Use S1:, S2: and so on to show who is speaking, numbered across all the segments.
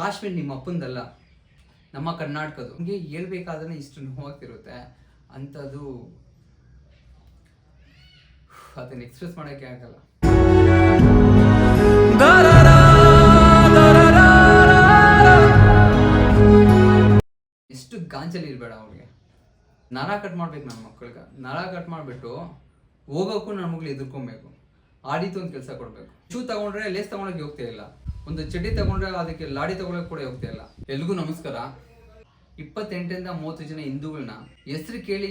S1: ಕಾಶ್ಮೀರ್ ನಿಮ್ಮ ಅಪ್ಪಂದಲ್ಲ, ನಮ್ಮ ಕರ್ನಾಟಕದ್ದು. ನಿಮಗೆ ಹೇಳ್ಬೇಕಾದ್ರೆ ಇಷ್ಟು ನೋವಾಗ್ತಿರುತ್ತೆ ಅಂಥದ್ದು, ಅದನ್ನು ಎಕ್ಸ್ಪ್ರೆಸ್ ಮಾಡೋಕ್ಕೆ ಆಗಲ್ಲ. ಎಷ್ಟು ಗಾಂಚಲಿ ಇರಬೇಡ ಅವ್ರಿಗೆ. ನರ ಕಟ್ ಮಾಡ್ಬೇಕು ನನ್ನ ಮಕ್ಕಳಿಗೆ. ನರ ಕಟ್ ಮಾಡಿಬಿಟ್ಟು ಹೋಗೋಕ್ಕೂ ನನ್ನ ಮಗಳು ಎದುರ್ಕೊಬೇಕು. ಆಡಿತು ಒಂದು ಕೆಲಸ ಕೊಡಬೇಕು. ಶೂ ತಗೊಂಡ್ರೆ ಲೇಸ್ ತಗೊಳಕ್ಕೆ ಹೋಗ್ತಾ ಇಲ್ಲ, ಒಂದು ಚಡ್ಡಿ ತಗೊಂಡ್ರೆ ಅದಕ್ಕೆ ಲಾಡಿ ತಗೊಳಕ್ಕೆ ಕೂಡ ಹೋಗ್ತಾ ಇಲ್ಲ. ಎಲ್ರಿಗೂ ನಮಸ್ಕಾರ. 28ರಿಂದ 30 ಜನ ಹಿಂದೂಗಳನ್ನ ಹೆಸರು ಕೇಳಿ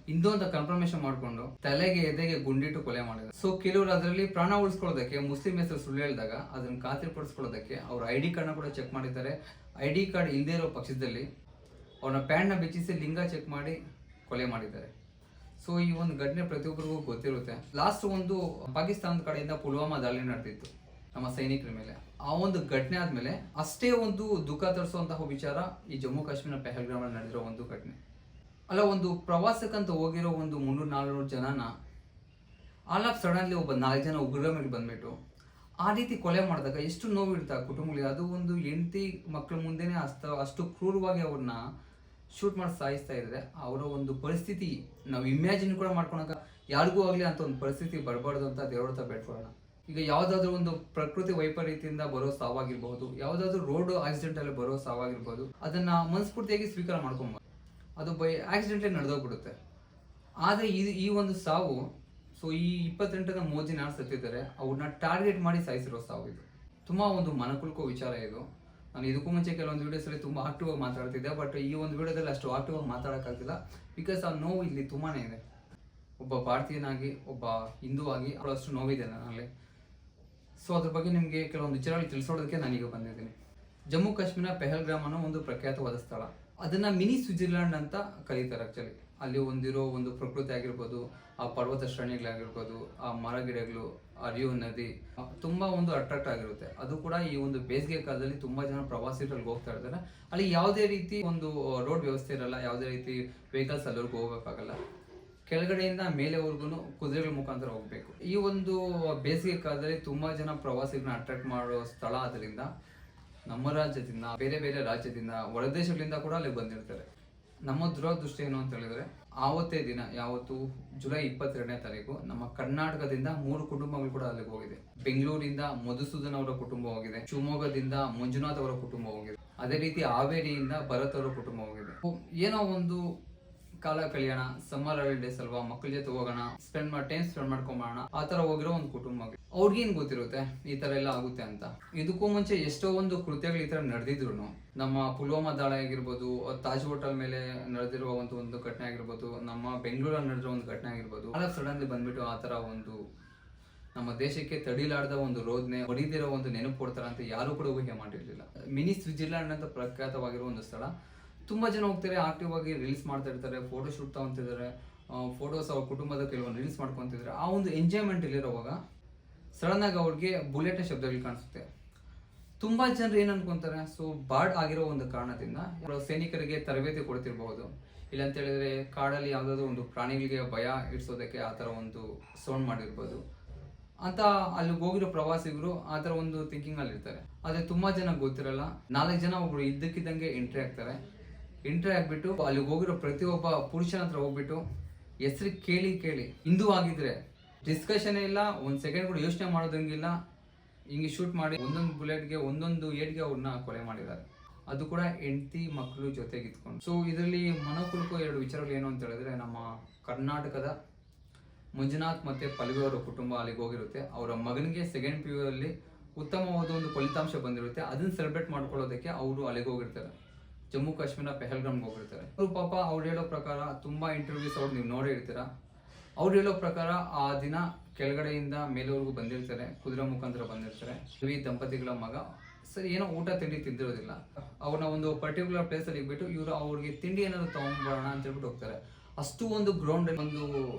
S1: ಹಿಂದೂ ಅಂತ ಕನ್ಫರ್ಮೇಶನ್ ಮಾಡ್ಕೊಂಡು ತಲೆಗೆ ಎದೆಗೆ ಗುಂಡಿಟ್ಟು ಕೊಲೆ ಮಾಡಿದ್ದಾರೆ. ಸೊ ಕೆಲವರು ಅದರಲ್ಲಿ ಪ್ರಾಣ ಉಳಿಸ್ಕೊಳ್ಳೋದಕ್ಕೆ ಮುಸ್ಲಿಂ ಹೆಸರು ಸುಳ್ಳು ಹೇಳಿದಾಗ ಅದನ್ನ ಖಾತ್ರಿಪಡಿಸ್ಕೊಳ್ಳೋದಕ್ಕೆ ಅವ್ರ ID ಕಾರ್ಡ್ನ ಕೂಡ ಚೆಕ್ ಮಾಡಿದ್ದಾರೆ. ID ಕಾರ್ಡ್ ಇಲ್ಲದೆ ಇರೋ ಪಕ್ಷದಲ್ಲಿ ಅವ್ರನ್ನ ಪ್ಯಾಂಟ್ನ ಬೆಚ್ಚಿಸಿ ಲಿಂಗ ಚೆಕ್ ಮಾಡಿ ಕೊಲೆ ಮಾಡಿದ್ದಾರೆ. ಸೊ ಈ ಒಂದು ಘಟನೆ ಪ್ರತಿಯೊಬ್ಬರಿಗೂ ಗೊತ್ತಿರುತ್ತೆ. ಲಾಸ್ಟ್ ಒಂದು ಪಾಕಿಸ್ತಾನದ ಕಡೆಯಿಂದ ಪುಲ್ವಾಮಾ ದಾಳಿ ನಡೆದಿತ್ತು ನಮ್ಮ ಸೈನಿಕರ ಮೇಲೆ. ಆ ಒಂದು ಘಟನೆ ಆದ್ಮೇಲೆ ಅಷ್ಟೇ ಒಂದು ದುಃಖ ತರಿಸುವಂತಹ ವಿಚಾರ ಈ ಜಮ್ಮು ಕಾಶ್ಮೀರ ಪೆಹಲ್ಗಾಮ್ ಅಲ್ಲಿ ನಡೆದಿರೋ ಒಂದು ಘಟನೆ ಅಲ್ಲ. ಒಂದು ಪ್ರವಾಸಕ್ಕಂತ ಹೋಗಿರೋ ಒಂದು 300-400 ಜನನ ಆಲ್ ಆಫ್ ಸಡನ್ಲಿ ಒಬ್ಬ 4 ಜನ ಉಗ್ರರ ಮೇಲೆ ಬಂದ್ಬಿಟ್ಟು ಆ ರೀತಿ ಕೊಲೆ ಮಾಡಿದಾಗ ಎಷ್ಟು ನೋವಿರುತ್ತೆ ಆ ಕುಟುಂಬಗಳಿಗೆ. ಅದು ಒಂದು ಹೆಂಡತಿ ಮಕ್ಕಳ ಮುಂದೆನೆ ಅಷ್ಟು ಕ್ರೂರವಾಗಿ ಅವ್ರನ್ನ ಶೂಟ್ ಮಾಡಿ ಸಾಯಿಸ್ತಾ ಇದ್ರೆ ಅವರ ಒಂದು ಪರಿಸ್ಥಿತಿ ನಾವು ಇಮ್ಯಾಜಿನ್ ಕೂಡ ಮಾಡ್ಕೊಳಕ ಯಾರಿಗೂ ಆಗಲಿ ಅಂತ ಒಂದು ಪರಿಸ್ಥಿತಿ ಬರಬಾರ್ದು ಅಂತ ದೇವ್ರ ಹತ್ರ ಬೇಡ್ಕೊಳ್ಳೋಣ. ಈಗ ಯಾವುದಾದ್ರೂ ಒಂದು ಪ್ರಕೃತಿ ವೈಪರೀತ್ಯದಿಂದ ಬರೋ ಸಾವಾಗಿರ್ಬಹುದು, ಯಾವುದಾದ್ರೂ ರೋಡ್ ಆಕ್ಸಿಡೆಂಟ್ ಅಲ್ಲಿ ಬರೋ ಸಾವಾಗಿರ್ಬೋದು, ಅದನ್ನ ಮನಸ್ಫೂರ್ತಿಯಾಗಿ ಸ್ವೀಕಾರ ಮಾಡ್ಕೊಬೋದು. ಅದು ಬೈ ಆಕ್ಸಿಡೆಂಟ್ಲಿ ನಡೆದೋಗ್ಬಿಡುತ್ತೆ. ಆದರೆ ಈ ಒಂದು ಸಾವು, ಸೊ ಈ 28ರಿಂದ 30 ಜನ ಯಾರು ಸತ್ತಿದ್ದಾರೆ ಅವ್ರನ್ನ ಟಾರ್ಗೆಟ್ ಮಾಡಿ ಸಾಯಿಸಿರೋ ಸಾವು. ಇದು ತುಂಬಾ ಒಂದು ಮನಕುಲ್ಕೋ ವಿಚಾರ ಇದು. ನಾನು ಇದಕ್ಕೂ ಮುಂಚೆ ಕೆಲವೊಂದು ವಿಡಿಯೋಸಲ್ಲಿ ತುಂಬ ಆಕ್ಟಿವ್ ಆಗಿ ಮಾತಾಡ್ತಿದ್ದೆ, ಬಟ್ ಈ ಒಂದು ವಿಡಿಯೋದಲ್ಲಿ ಅಷ್ಟು ಆಕ್ಟಿವ್ ಆಗಿ ಮಾತಾಡೋಕ್ಕಾಗ್ತಿಲ್ಲ. ಬಿಕಾಸ್ ಆ ನೋವು ಇಲ್ಲಿ ತುಂಬಾನೇ ಇದೆ. ಒಬ್ಬ ಭಾರತೀಯನಾಗಿ, ಒಬ್ಬ ಹಿಂದೂ ಆಗಿ ಅಷ್ಟು ನೋವಿದೆ ನನ್ನಲ್ಲಿ. ಸೊ ಅದ್ರ ಬಗ್ಗೆ ನಿಮಗೆ ಕೆಲವೊಂದು ವಿಚಾರಗಳು ತಿಳಿಸೋದಕ್ಕೆ ನಾನೀಗ ಬಂದಿದ್ದೀನಿ. ಜಮ್ಮು ಕಾಶ್ಮೀರ ಪೆಹಲ್ಗಾಮ್ ಅನ್ನೋ ಒಂದು ಪ್ರಖ್ಯಾತವಾದ ಸ್ಥಳ. ಅದನ್ನ ಮಿನಿ ಸ್ವಿಟ್ಜರ್ಲ್ಯಾಂಡ್ ಅಂತ ಕರೀತಾರೆ ಆಕ್ಚುಲಿ. ಅಲ್ಲಿ ಹೊಂದಿರೋ ಒಂದು ಪ್ರಕೃತಿ ಆಗಿರ್ಬೋದು, ಆ ಪರ್ವತ ಶ್ರೇಣಿಗಳಾಗಿರ್ಬೋದು, ಆ ಮರ ಗಿಡಗಳು, ಹರಿಯೋ ನದಿ ತುಂಬಾ ಒಂದು ಅಟ್ರಾಕ್ಟ್ ಆಗಿರುತ್ತೆ. ಅದು ಕೂಡ ಈ ಒಂದು ಬೇಸಿಗೆ ಕಾಲದಲ್ಲಿ ತುಂಬಾ ಜನ ಪ್ರವಾಸಿಗರಿಗೆ ಹೋಗ್ತಾ ಇರ್ತಾರೆ. ಅಲ್ಲಿ ಯಾವುದೇ ರೀತಿ ಒಂದು ರೋಡ್ ವ್ಯವಸ್ಥೆ ಇರಲ್ಲ, ಯಾವುದೇ ರೀತಿ ವೆಹಿಕಲ್ಸ್ ಅಲ್ಲಿವರೆಗೂ ಹೋಗೋಕ್ಕಾಗಲ್ಲ. ಕೆಳಗಡೆಯಿಂದ ಮೇಲೆವರೆಗೂ ಕುದುರೆಗಳ ಮುಖಾಂತರ ಹೋಗ್ಬೇಕು. ಈ ಒಂದು ಬೇಸಿಗೆ ಕಾಲದಲ್ಲಿ ತುಂಬಾ ಜನ ಪ್ರವಾಸಿಗರನ್ನ ಅಟ್ರಾಕ್ಟ್ ಮಾಡೋ ಸ್ಥಳ ಆದ್ರಿಂದ ನಮ್ಮ ರಾಜ್ಯದಿಂದ, ಬೇರೆ ಬೇರೆ ರಾಜ್ಯದಿಂದ, ಹೊರದೇಶಗಳಿಂದ ಕೂಡ ಅಲ್ಲಿ ಬಂದಿರ್ತಾರೆ. ನಮ್ಮ ದುರದೃಷ್ಟ ಏನು ಅಂತ ಹೇಳಿದ್ರೆ, ಆವತ್ತೇ ದಿನ, ಯಾವತ್ತು ಜುಲೈ 22ನೇ ತಾರೀಕು, ನಮ್ಮ ಕರ್ನಾಟಕದಿಂದ 3 ಕುಟುಂಬಗಳು ಕೂಡ ಅಲ್ಲಿಗೆ ಹೋಗಿದೆ. ಬೆಂಗಳೂರಿಂದ ಮಧುಸೂದನ್ ಅವರ ಕುಟುಂಬ ಹೋಗಿದೆ, ಶಿವಮೊಗ್ಗದಿಂದ ಮಂಜುನಾಥ್ ಅವರ ಕುಟುಂಬ ಹೋಗಿದೆ, ಅದೇ ರೀತಿ ಹಾವೇರಿಯಿಂದ ಭರತ್ ಅವರ ಕುಟುಂಬ ಹೋಗಿದೆ. ಏನೋ ಒಂದು ಕಾಲ ಕಳಿಯೋಣ, ಸಮ್ಮರ್ ಹಾಲಿಡೇಸ್ ಅಲ್ವಾ, ಮಕ್ಕಳ ಜೊತೆ ಹೋಗೋಣ, ಟೈಮ್ ಸ್ಪೆಂಡ್ ಮಾಡ್ಕೊಂಬೋಣ, ಆ ತರ ಹೋಗಿರೋ ಒಂದು ಕುಟುಂಬ. ಅವ್ರಿಗೇನ್ ಗೊತ್ತಿರುತ್ತೆ ಈ ತರ ಎಲ್ಲ ಆಗುತ್ತೆ ಅಂತ. ಇದಕ್ಕೂ ಮುಂಚೆ ಎಷ್ಟೋ ಒಂದು ಕೃತ್ಯಗಳು ಈ ತರ ನಡೆದಿದ್ರು. ನಮ್ಮ ಪುಲ್ವಾಮಾ ದಾಳಿ ಆಗಿರ್ಬೋದು, ತಾಜ್ ಹೋಟೆಲ್ ಮೇಲೆ ನಡೆದಿರುವ ಒಂದು ಘಟನೆ ಆಗಿರ್ಬೋದು, ನಮ್ಮ ಬೆಂಗಳೂರಲ್ಲಿ ನಡೆದಿರೋ ಒಂದು ಘಟನೆ ಆಗಿರ್ಬೋದು, ಸಡನ್ಲಿ ಬಂದ್ಬಿಟ್ಟು ಆ ತರ ಒಂದು ನಮ್ಮ ದೇಶಕ್ಕೆ ತಡಿಲಾರ್ದ ಒಂದು ರೋಧನೆ ಹೊಡಿದಿರೋ ಒಂದು ನೆನಪು ಕೊಡ್ತಾರ ಅಂತ ಯಾರು ಕೂಡ ಊಹೆ ಮಾಡಿರ್ಲಿಲ್ಲ. ಮಿನಿ ಸ್ವಿಟ್ಜರ್ಲ್ಯಾಂಡ್ ಅಂತ ಪ್ರಖ್ಯಾತವಾಗಿರೋ ಒಂದು ಸ್ಥಳ. ತುಂಬಾ ಜನ ಹೋಗ್ತಾರೆ, ಆಕ್ಟಿವ್ ಆಗಿ ರೀಲ್ಸ್ ಮಾಡ್ತಾ ಇರ್ತಾರೆ, ಫೋಟೋ ಶೂಟ್ ತಗೊಂತಿದ್ದಾರೆ, ಫೋಟೋಸ್ ಅವ್ರ ಕುಟುಂಬದ ಕೆಲವೊಂದು ರೀಲ್ಸ್ ಮಾಡ್ಕೊಂತಿದ್ದಾರೆ. ಆ ಒಂದು ಎಂಜಾಯ್ಮೆಂಟ್ ಇಲ್ಲಿರುವಾಗ ಸಡನ್ ಆಗಿ ಅವ್ರಿಗೆ ಬುಲೆಟ್ ಶಬ್ದಗಳು ಕಾಣಿಸುತ್ತೆ. ತುಂಬಾ ಜನರು ಏನ್ ಅನ್ಕೊಂತಾರೆ, ಸೊ ಬಾರ್ಡ್ ಆಗಿರೋ ಒಂದು ಕಾರಣದಿಂದ ಸೈನಿಕರಿಗೆ ತರಬೇತಿ ಕೊಡ್ತಿರ್ಬಹುದು, ಇಲ್ಲಂತ ಹೇಳಿದ್ರೆ ಕಾಡಲ್ಲಿ ಯಾವ್ದಾದ್ರು ಒಂದು ಪ್ರಾಣಿಗಳಿಗೆ ಭಯ ಇಡ್ಸೋದಕ್ಕೆ ಆ ತರ ಒಂದು ಸೌಂಡ್ ಮಾಡಿರ್ಬೋದು ಅಂತ ಅಲ್ಲಿ ಹೋಗಿರೋ ಪ್ರವಾಸಿಗರು ಆ ತರ ಒಂದು ಥಿಂಕಿಂಗ್ ಅಲ್ಲಿ ಇರ್ತಾರೆ. ಆದ್ರೆ ತುಂಬಾ ಜನ ಗೊತ್ತಿರಲ್ಲ. 4 ಜನ ಒಬ್ರು ಇದ್ದಕ್ಕಿದ್ದಂಗೆ ಎಂಟ್ರಿ ಆಗ್ತಾರೆ. ಎಂಟ್ರಿ ಆಗ್ಬಿಟ್ಟು ಅಲ್ಲಿ ಹೋಗಿರೋ ಪ್ರತಿಯೊಬ್ಬ ಪುರುಷನ ಹತ್ರ ಹೋಗ್ಬಿಟ್ಟು ಹೆಸರು ಕೇಳಿ ಹಿಂದೂ ಆಗಿದ್ರೆ ಡಿಸ್ಕಷನ್ ಇಲ್ಲ, 1 ಸೆಕೆಂಡ್ ಕೂಡ ಯೋಚನೆ ಮಾಡೋದಂಗಿಲ್ಲ, ಹಿಂಗೆ ಶೂಟ್ ಮಾಡಿ ಒಂದೊಂದು ಬುಲೆಟ್ಗೆ ಒಂದೊಂದು ಏಟ್ಗೆ ಅವ್ರನ್ನ ಕೊಲೆ ಮಾಡಿದ್ದಾರೆ. ಅದು ಕೂಡ ಹೆಂಡತಿ ಮಕ್ಕಳು ಜೊತೆಗೆ ಇಟ್ಕೊಂಡು. ಸೊ ಇದರಲ್ಲಿ ಮನಕುಲ್ಕೋ 2 ವಿಚಾರಗಳು ಏನು ಅಂತ ಹೇಳಿದ್ರೆ, ನಮ್ಮ ಕರ್ನಾಟಕದ ಮಂಜುನಾಥ್ ಮತ್ತೆ ಪಲ್ವಿ ಅವರ ಕುಟುಂಬ ಅಲ್ಲಿಗೆ ಹೋಗಿರುತ್ತೆ. ಅವರ ಮಗನಿಗೆ 2nd PU ಅಲ್ಲಿ ಉತ್ತಮವಾದ ಒಂದು ಫಲಿತಾಂಶ ಬಂದಿರುತ್ತೆ. ಅದನ್ನ ಸೆಲೆಬ್ರೇಟ್ ಮಾಡ್ಕೊಳ್ಳೋದಕ್ಕೆ ಅವರು ಅಲ್ಲಿಗೆ ಹೋಗಿರ್ತಾರೆ. ಜಮ್ಮು ಕಾಶ್ಮೀರ ಪೆಹಲ್ಗಾಮ್ಗೆ ಹೋಗಿರ್ತಾರೆ. ಅವರು ಪಾಪ ಅವ್ರು ಹೇಳೋ ಪ್ರಕಾರ, ತುಂಬಾ ಇಂಟರ್ವ್ಯೂಸ್ ಅವ್ರು ನೀವು ನೋಡೇ ಇರ್ತೀರಾ, ಅವ್ರು ಹೇಳೋ ಪ್ರಕಾರ ಆ ದಿನ ಕೆಳಗಡೆಯಿಂದ ಮೇಲೆವರೆಗೂ ಬಂದಿರ್ತಾರೆ, ಕುದುರೆ ಮುಖಾಂತರ ಬಂದಿರ್ತಾರೆ. ಈ ದಂಪತಿಗಳ ಮಗ ಸರಿ ಏನೋ ಊಟ ತಿಂಡಿ ತಿಂದಿರೋದಿಲ್ಲ. ಅವ್ರನ್ನ ಒಂದು ಪರ್ಟಿಕ್ಯುಲರ್ ಪ್ಲೇಸ್ ಅಲ್ಲಿ ಇಟ್ಬಿಟ್ಟು ಇವರು ಅವ್ರಿಗೆ ತಿಂಡಿ ಏನಾದ್ರು ತಗೊಂಡ್ಬರೋಣ ಅಂತ ಹೇಳ್ಬಿಟ್ಟು ಹೋಗ್ತಾರೆ. ಅಷ್ಟು ಒಂದು ಗ್ರೌಂಡ್ ಒಂದು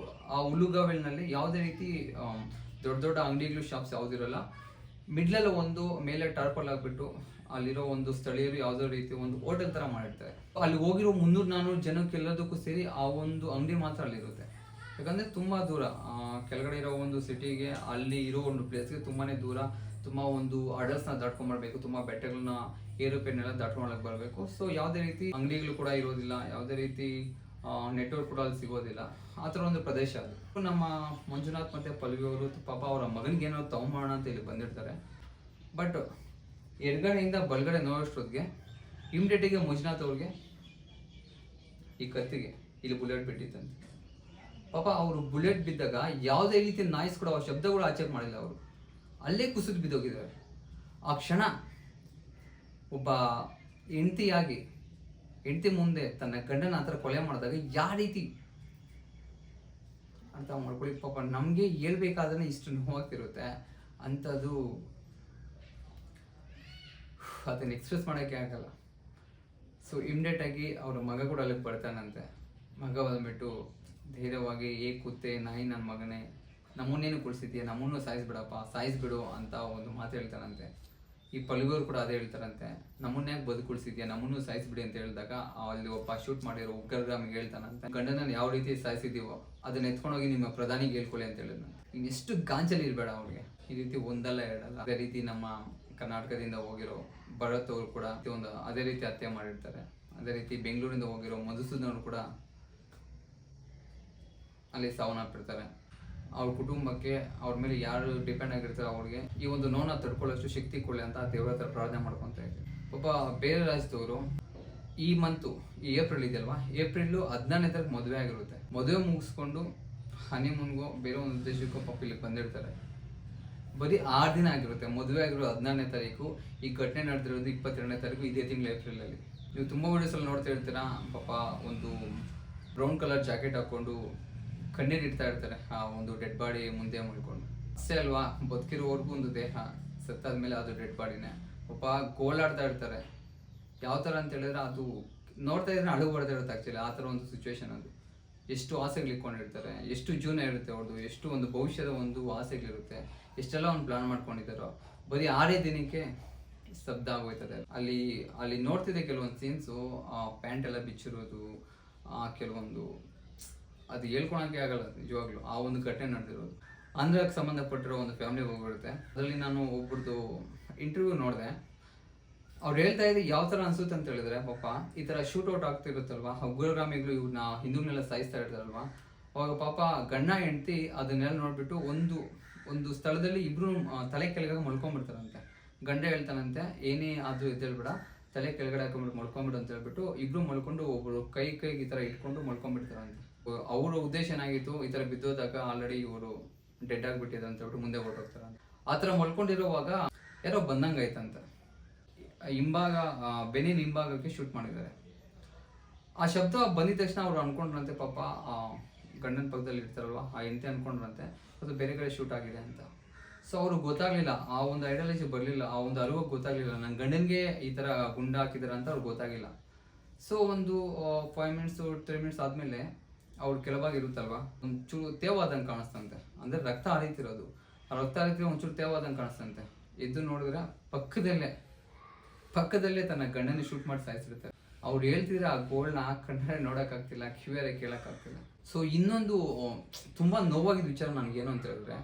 S1: ಆ ಹುಲ್ಲುಗಾವಲಿನಲ್ಲಿ ಯಾವುದೇ ರೀತಿ ದೊಡ್ಡ ಅಂಗಡಿಗಳು, ಶಾಪ್ಸ್ ಯಾವುದಿರಲ್ಲ. ಮಿಡ್ಲಲ್ಲಿ ಒಂದು ಮೇಲೆ ಟಾರ್ಪಲ್ ಆಗ್ಬಿಟ್ಟು ಅಲ್ಲಿರೋ ಒಂದು ಸ್ಥಳೀಯರು ಯಾವುದೋ ರೀತಿ ಒಂದು ಹೋಟೆಲ್ ತರ ಮಾಡಿರ್ತಾರೆ. ಅಲ್ಲಿ ಹೋಗಿರೋ 300-400 ಜನಕ್ಕೆಲ್ಲದಕ್ಕೂ ಸೇರಿ ಆ ಒಂದು ಅಂಗಡಿ ಮಾತ್ರ ಅಲ್ಲಿರುತ್ತೆ. ಯಾಕಂದ್ರೆ ತುಂಬಾ ದೂರ, ಕೆಳಗಡೆ ಇರೋ ಒಂದು ಸಿಟಿಗೆ ಅಲ್ಲಿ ಇರೋ ಒಂದು ಪ್ಲೇಸ್ಗೆ ತುಂಬಾನೇ ದೂರ. ತುಂಬಾ ಒಂದು ಅಡಲ್ಸ್ನ ದಾಟ್ಕೊಂಡ್ಬರ್ಬೇಕು, ತುಂಬಾ ಬೆಟ್ಟಗಳನ್ನ ಏರೋಪ್ಲೇನೆಲ್ಲ ದಾಟ್ಕೊಳಕ್ಕೆ ಬರಬೇಕು. ಸೊ ಯಾವುದೇ ರೀತಿ ಅಂಗಡಿಗಳು ಕೂಡ ಇರೋದಿಲ್ಲ, ಯಾವುದೇ ರೀತಿ ನೆಟ್ವರ್ಕ್ ಕೂಡ ಅಲ್ಲಿ ಸಿಗೋದಿಲ್ಲ, ಆ ಥರ ಒಂದು ಪ್ರದೇಶ ಅದು. ನಮ್ಮ ಮಂಜುನಾಥ್ ಮತ್ತು ಪಲ್ವಿ ಅವರು ಪಾಪ ಅವರ ಮಗನಿಗೆ ಏನಾದ್ರು ತಗೊಂಬೋಣ ಅಂತ ಇಲ್ಲಿ ಬಂದಿರ್ತಾರೆ. ಬಟ್ ಎಡಗಡೆಯಿಂದ ಬಲಗಡೆ ನೋಡೋಷ್ಟೊತ್ತಿಗೆ ಇಮಿಡಿಯೇಟಿಗೆ ಮಂಜುನಾಥ್ ಅವ್ರಿಗೆ ಈ ಕತ್ತಿಗೆ ಇಲ್ಲಿ ಬುಲೆಟ್ ಬಿಟ್ಟಿತ್ತಂತೆ. ಪಾಪ ಅವರು ಬುಲೆಟ್ ಬಿದ್ದಾಗ ಯಾವುದೇ ರೀತಿ ನಾಯ್ಸ್ ಕೂಡ ಶಬ್ದಗಳು ಆಚೆ ಮಾಡಿಲ್ಲ, ಅವರು ಅಲ್ಲೇ ಕುಸಿದು ಬಿದ್ದೋಗಿದ್ದಾರೆ. ಆ ಕ್ಷಣ ಒಬ್ಬ ಹೆಂಡತಿ ಮುಂದೆ ತನ್ನ ಗಂಡನ ಹತ್ರ ಕೊಲೆ ಮಾಡಿದಾಗ ಯಾವ ರೀತಿ ಅಂತ ಮಾಡ್ಕೊಳ್ಳಿ. ಪಾಪ ನಮಗೆ ಹೇಳ್ಬೇಕಾದ್ರೆ ಇಷ್ಟು ನೋವಾಗ್ತಿರುತ್ತೆ, ಅಂಥದ್ದು ಅದನ್ನ ಎಕ್ಸ್ಪ್ರೆಸ್ ಮಾಡೋಕ್ಕೆ ಆಗಲ್ಲ. ಸೊ ಇಮಿಡಿಯೇಟಾಗಿ ಅವ್ರ ಮಗ ಕೂಡ ಅಲ್ಲಿಗೆ ಬರ್ತಾನಂತೆ. ಮಗ ಬಂದ್ಬಿಟ್ಟು ಧೈರ್ಯವಾಗಿ ಕೂತೆ ನಾಯಿ ನನ್ನ ಮಗನೇ, ನಮ್ಮನ್ನೇನು ಕುಡಿಸಿದ್ಯಾ, ನಮ್ಮನ್ನು ಸಾಯಿಸ್ಬಿಡಪ್ಪ, ಸಾಯಿಸ್ಬಿಡು ಅಂತ ಒಂದು ಮಾತು ಹೇಳ್ತಾನಂತೆ. ಈ ಪಲ್ವಿಯವರು ಕೂಡ ಅದೇ ಹೇಳ್ತಾರಂತೆ, ನಮ್ಮನ್ನ ಯಾಕೆ ಬದುಕುಳಿಸಿದ್ಯಾ, ನಮ್ಮನ್ನು ಸಾಯಿಸ್ಬಿಡಿ ಅಂತ ಹೇಳಿದಾಗ ಅಲ್ಲಿ ಒಬ್ಬ ಶೂಟ್ ಮಾಡಿರೋ ಉಗ್ರಗಾಮಿಗೆ ಹೇಳ್ತಾನಂತೆ, ಗಂಡನ ಯಾವ ರೀತಿ ಸಾಯಿಸಿದೀವೋ ಅದನ್ನ ಎತ್ಕೊಂಡೋಗಿ ನಿಮ್ಮ ಪ್ರಧಾನಿಗೆ ಹೇಳ್ಕೊಳ್ಳಿ ಅಂತ ಹೇಳಿದ್ನಂತೆ. ಇನ್ನೆಷ್ಟು ಗಾಂಚಲಿ ಇರಬೇಡ ಅವ್ರಿಗೆ, ಈ ರೀತಿ ಒಂದಲ್ಲ ಎರಡಲ್ಲ. ಅದೇ ರೀತಿ ನಮ್ಮ ಕರ್ನಾಟಕದಿಂದ ಹೋಗಿರೋ ಭರತ್ ಅವರು ಕೂಡ ಒಂದು ಅದೇ ರೀತಿ ಹತ್ಯೆ ಮಾಡಿರ್ತಾರೆ. ಅದೇ ರೀತಿ ಬೆಂಗಳೂರಿಂದ ಹೋಗಿರೋ ಮಧುಸೂದನ್ ಕೂಡ ಅಲ್ಲಿ ಸಾವನ್ನಪ್ಪಿರ್ತಾರೆ. ಅವ್ರ ಕುಟುಂಬಕ್ಕೆ ಅವ್ರ ಮೇಲೆ ಯಾರು ಡಿಪೆಂಡ್ ಆಗಿರ್ತಾರೆ ಅವ್ರಿಗೆ ಈ ಒಂದು ನೋವನ್ನ ತಡ್ಕೊಳ್ಳೋಷ್ಟು ಶಕ್ತಿ ಕೊಡಲಿ ಅಂತ ದೇವರ ಹತ್ರ ಪ್ರಾರ್ಥನೆ ಮಾಡ್ಕೊತಾ ಇದ್ದೀವಿ. ಒಬ್ಬ ಬೇರೆ ರಾಜ್ಯದವರು ಈ ಮಂತು ಈ ಏಪ್ರಿಲ್ ಇದೆಯಲ್ವಾ, ಏಪ್ರಿಲ್ 14ನೇ ತಾರೀಕು ಮದುವೆ ಆಗಿರುತ್ತೆ. ಮದುವೆ ಮುಗಿಸ್ಕೊಂಡು ಹನಿಮೂನ್ಗೋ ಬೇರೆ ಒಂದು ಉದ್ದೇಶಕ್ಕೋ ಪಾಪ ಇಲ್ಲಿ ಬಂದಿರ್ತಾರೆ. ಬರೀ 6 ದಿನ ಆಗಿರುತ್ತೆ. ಮದುವೆ ಆಗಿರೋ 14ನೇ ತಾರೀಕು, ಈ ಘಟನೆ ನಡೆದಿರೋದು 22ನೇ ತಾರೀಕು, ಇದೇ ತಿಂಗಳು ಏಪ್ರಿಲಲ್ಲಿ. ನೀವು ತುಂಬ ವಿಡಿಯೋಸಲ್ಲಿ ನೋಡ್ತಾ ಇರ್ತೀರಾ, ಪಾಪ ಒಂದು ಬ್ರೌನ್ ಕಲರ್ ಜಾಕೆಟ್ ಹಾಕೊಂಡು ಕಣ್ಣೀರು ಇಡ್ತಾ ಇರ್ತಾರೆ ಆ ಒಂದು ಡೆಡ್ ಬಾಡಿ ಮುಂದೆ ಮಾಡ್ಕೊಂಡು. ಅಷ್ಟೇ ಅಲ್ವಾ, ಬದುಕಿರೋವರೆಗೂ ಒಂದು ದೇಹ, ಸತ್ತಾದ್ಮೇಲೆ ಅದು ಡೆಡ್ ಬಾಡಿನೇ. ಪಾಪ ಗೋಳಾಡ್ತಾ ಇರ್ತಾರೆ. ಯಾವ ಥರ ಅಂತ ಹೇಳಿದ್ರೆ ಅದು ನೋಡ್ತಾ ಇದ್ರೆ ಅಳುಗು ಬರ್ತಾ ಇರುತ್ತೆ ಆ್ಯಕ್ಚುಲಿ. ಆ ಥರ ಒಂದು ಸಿಚುವೇಶನ್ ಅದು. ಎಷ್ಟು ಆಸೆಗಳು ಇಟ್ಕೊಂಡಿರ್ತಾರೆ, ಎಷ್ಟು ಜೀವನ ಇರುತ್ತೆ ಅವ್ರದ್ದು, ಎಷ್ಟು ಒಂದು ಭವಿಷ್ಯದ ಒಂದು ಆಸೆಗಳಿರುತ್ತೆ, ಎಷ್ಟೆಲ್ಲ ಒಂದು ಪ್ಲಾನ್ ಮಾಡ್ಕೊಂಡಿದ್ದಾರೋ, ಬರೀ 6 ದಿನಕ್ಕೆ ಸ್ತಬ್ಧ ಆಗೋಯ್ತದೆ. ಅಲ್ಲಿ ನೋಡ್ತಿದ್ದೆ ಕೆಲವೊಂದು ಸೀನ್ಸು, ಪ್ಯಾಂಟ್ ಎಲ್ಲ ಬಿಚ್ಚಿರೋದು, ಕೆಲವೊಂದು ಅದು ಹೇಳ್ಕೊಳಕ್ಕೆ ಆಗಲ್ಲ ನಿಜವಾಗ್ಲೂ. ಆ ಒಂದು ಘಟನೆ ನಡೆದಿರೋದು ಆಂಧ್ರಕ್ಕೆ ಸಂಬಂಧಪಟ್ಟಿರೋ ಒಂದು ಫ್ಯಾಮಿಲಿ ಹೋಗಿರುತ್ತೆ. ಅದರಲ್ಲಿ ನಾನು ಒಬ್ಬರದ್ದು ಇಂಟರ್ವ್ಯೂ ನೋಡಿದೆ. ಅವ್ರು ಹೇಳ್ತಾ ಇದ್ದು ಯಾವ ಥರ ಅನ್ಸುತ್ತೆ ಅಂತ ಹೇಳಿದ್ರೆ, ಪಾಪ ಈ ಥರ ಶೂಟೌಟ್ ಆಗ್ತಿರುತ್ತಲ್ವಾ, ಉಗ್ರಗಾಮಿಗಳು ಇವ್ರನ್ನ ಹಿಂದೂನೆಲ್ಲ ಸಾಯಿಸ್ತಾ ಇರ್ತಾರಲ್ವಾ, ಅವಾಗ ಪಾಪ ಗಂಡ ಹೆಂಡತಿ ಅದನ್ನೆಲ್ಲ ನೋಡ್ಬಿಟ್ಟು ಒಂದು ಸ್ಥಳದಲ್ಲಿ ಇಬ್ರು ತಲೆ ಕೆಳಗೆ ಮಲ್ಕೊಂಡ್ಬಿಡ್ತಾರಂತೆ. ಗಂಡ ಹೇಳ್ತಾನಂತೆ, ಏನೇ ಆದ್ರೂ ಎದ್ದೇಳ್ಬೇಡ, ತಲೆ ಕೆಳಗಡೆ ಹಾಕೊಂಡ್ಬಿಟ್ಟು ಮಲ್ಕೊಂಡ್ಬಿಡು ಅಂತ ಹೇಳ್ಬಿಟ್ಟು ಇಬ್ರು ಮಲ್ಕೊಂಡು ಒಬ್ರು ಕೈಗೆ ಈ ಥರ ಇಟ್ಕೊಂಡು ಮಲ್ಕೊಂಡ್ಬಿಡ್ತಾರಂತೆ. ಅವರ ಉದ್ದೇಶ ಏನಾಗಿತ್ತು, ಈ ಥರ ಬಿದ್ದೋದಾಗ ಆಲ್ರೆಡಿ ಇವರು ಡೆಡ್ ಆಗಿಬಿಟ್ಟಿದೆ ಅಂತ ಹೇಳ್ಬಿಟ್ಟು ಮುಂದೆ ಹೊರಟೋಗ್ತಾರಂತೆ. ಆ ಥರ ಮಲ್ಕೊಂಡಿರೋವಾಗ ಯಾರೋ ಬಂದಂಗಾಯ್ತಂತ. ಹಿಂಭಾಗ ಬೆನ್ನಿನ ಹಿಂಭಾಗಕ್ಕೆ ಶೂಟ್ ಮಾಡಿದ್ದಾರೆ. ಆ ಶಬ್ದ ಬಂದಿದ ತಕ್ಷಣ ಅವ್ರು ಅನ್ಕೊಂಡ್ರಂತೆ, ಪಾಪ ಗಂಡನ ಪಕ್ಕದಲ್ಲಿ ಇರ್ತಾರಲ್ವ ಆ ಹೆಂಡತಿ ಅನ್ಕೊಂಡ್ರಂತೆ ಅದು ಬೇರೆ ಕಡೆ ಶೂಟ್ ಆಗಿದೆ ಅಂತ. ಸೊ ಅವ್ರಿಗೆ ಗೊತ್ತಾಗ್ಲಿಲ್ಲ, ಆ ಒಂದು ಐಡಿಯಾಲಜಿ ಬರಲಿಲ್ಲ, ಆ ಒಂದು ಅರಿವು ಗೊತ್ತಾಗ್ಲಿಲ್ಲ, ನನ್ನ ಗಂಡನಿಗೆ ಈ ಥರ ಗುಂಡ ಹಾಕಿದಾರೆ ಅಂತ ಅವ್ರಿಗೆ ಗೊತ್ತಾಗಿಲ್ಲ. ಸೊ ಒಂದು 5 ಮಿನಿಟ್ಸ್ 3 ಮಿನಿಟ್ಸ್ ಆದಮೇಲೆ ಅವ್ರ ಕೆಳಭಾಗ ಇರುತ್ತಲ್ವ, ಒಂಚೂರು ತೇವಾದಂಗೆ ಕಾಣಿಸ್ತಂತೆ. ಅಂದರೆ ರಕ್ತ ಹರಿತಿರೋದು, ಆ ರಕ್ತ ಹರಿತಿರೋ ಒಂಚೂರು ತೇವಾದಂಗೆ ಕಾಣಿಸ್ತಂತೆ. ಎದ್ದು ನೋಡಿದ್ರೆ ಪಕ್ಕದಲ್ಲೇ ತನ್ನ ಗಂಡನ ಶೂಟ್ ಮಾಡಿ ಸಾಯಿಸಿರ್ತಾರೆ. ಅವ್ರು ಹೇಳ್ತಿದ್ರೆ ಆ ಗೋಲ್ನ ಕಣ್ಣಾರೆ ನೋಡೋಕ್ಕಾಗ್ತಿಲ್ಲ, ಕಿವಿಯಾರೆ ಕೇಳೋಕ್ಕಾಗ್ತಿಲ್ಲ. ಸೊ ಇನ್ನೊಂದು ತುಂಬ ನೋವಾಗಿದ್ದ ವಿಚಾರ ನನಗೇನು ಅಂತ ಹೇಳಿದ್ರೆ,